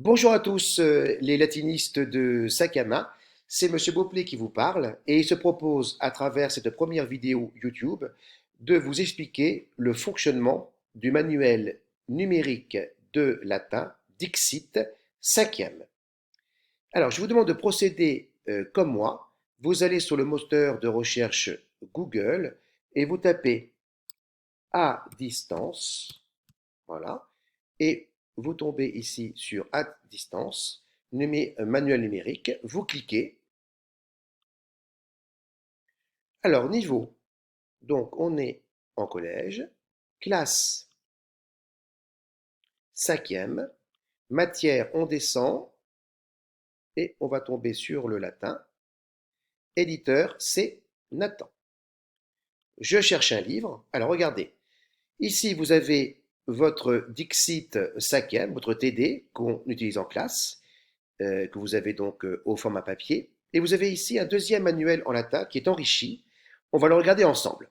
Bonjour à tous, les latinistes de Sakama. C'est Monsieur Beauplé qui vous parle et il se propose, à travers cette première vidéo YouTube, de vous expliquer le fonctionnement du manuel numérique de latin Dixit 5e. Alors, je vous demande de procéder comme moi. Vous allez sur le moteur de recherche Google et vous tapez à distance, voilà, et vous tombez ici sur à distance, manuel numérique, vous cliquez. Alors, niveau, donc on est en collège, classe 5e, matière, on descend et on va tomber sur le latin. Éditeur, c'est Nathan. Je cherche un livre. Alors, regardez, ici vous avez votre Dixit 5e, votre TD qu'on utilise en classe, que vous avez donc au format papier. Et vous avez ici un deuxième manuel en latin qui est enrichi. On va le regarder ensemble.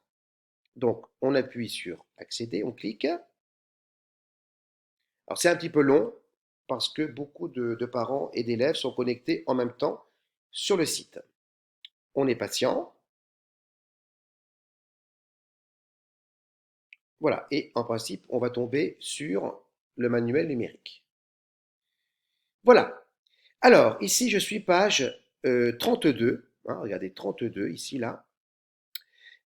Donc, on appuie sur accéder, on clique. Alors, c'est un petit peu long parce que beaucoup de parents et d'élèves sont connectés en même temps sur le site. On est patient. Voilà. Et en principe, on va tomber sur le manuel numérique. Voilà. Alors, ici, je suis page 32. Hein, regardez, 32 ici, là.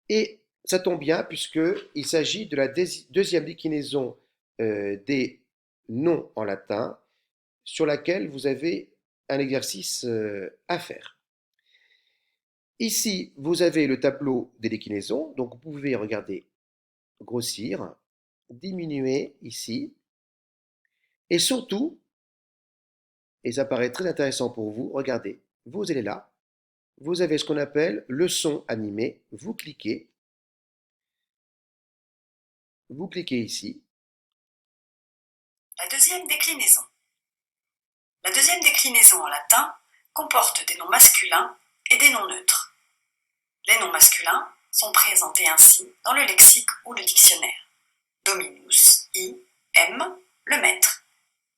Et ça tombe bien puisqu'il s'agit de la deuxième déclinaison des noms en latin sur laquelle vous avez un exercice à faire. Ici, vous avez le tableau des déclinaisons, donc vous pouvez regarder, grossir, diminuer ici, et surtout, et ça paraît très intéressant pour vous, regardez, vous allez là, vous avez ce qu'on appelle leçon animée, vous cliquez ici. La deuxième déclinaison. La deuxième déclinaison en latin comporte des noms masculins et des noms neutres. Les noms masculins sont présentés ainsi dans le lexique ou le dictionnaire. Dominus, M, le maître.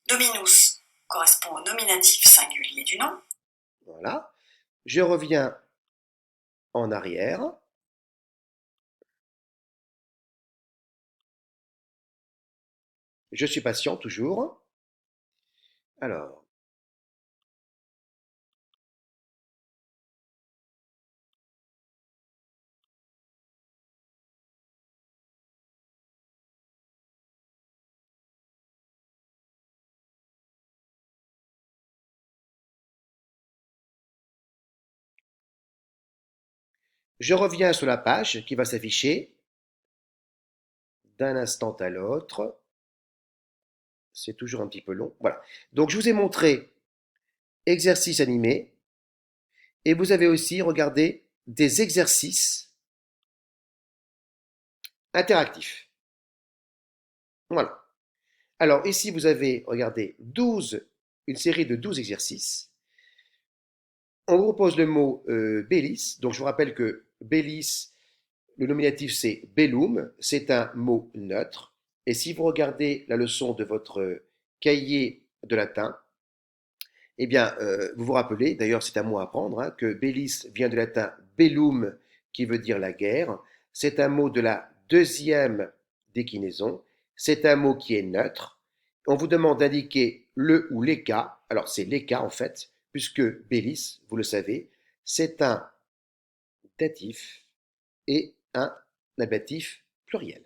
Dominus correspond au nominatif singulier du nom. Voilà. Je reviens en arrière. Je suis patient toujours. Alors, je reviens sur la page qui va s'afficher d'un instant à l'autre. C'est toujours un petit peu long. Voilà. Donc, je vous ai montré exercice animé et vous avez aussi regardé des exercices interactifs. Voilà. Alors, ici, vous avez, regardez, une série de 12 exercices. On vous propose le mot bellis. Donc, je vous rappelle que bellis, le nominatif, c'est bellum. C'est un mot neutre. Et si vous regardez la leçon de votre cahier de latin, eh bien, vous vous rappelez, d'ailleurs c'est un mot à apprendre, hein, que bellis vient du latin bellum, qui veut dire la guerre. C'est un mot de la deuxième déclinaison. C'est un mot qui est neutre. On vous demande d'indiquer le ou les cas. Alors c'est les cas en fait, puisque bellis, vous le savez, c'est un datif et un ablatif pluriel.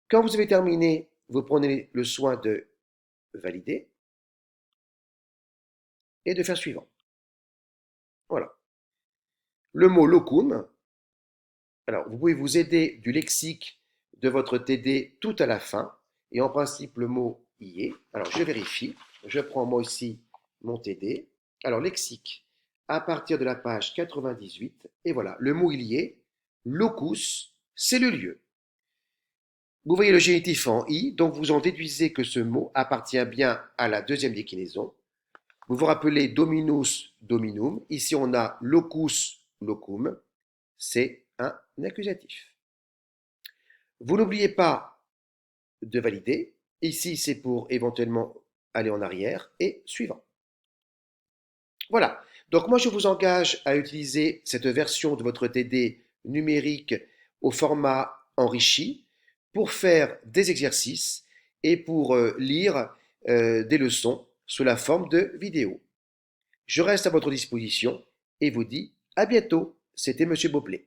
Quand vous avez terminé, vous prenez le soin de valider et de faire suivant. Voilà. Le mot locum, alors vous pouvez vous aider du lexique de votre TD tout à la fin, et en principe le mot y est. Alors je vérifie, je prends moi aussi mon TD. Alors lexique, à partir de la page 98, et voilà, le mot il y est, locus, c'est le lieu. Vous voyez le génitif en i, donc vous en déduisez que ce mot appartient bien à la deuxième déclinaison. Vous vous rappelez dominus, dominum. Ici, on a locus, locum. C'est un accusatif. Vous n'oubliez pas de valider. Ici, c'est pour éventuellement aller en arrière et suivant. Voilà. Donc moi, je vous engage à utiliser cette version de votre TD numérique au format enrichi pour faire des exercices et pour lire des leçons sous la forme de vidéos. Je reste à votre disposition et vous dis à bientôt. C'était Monsieur Beauplay.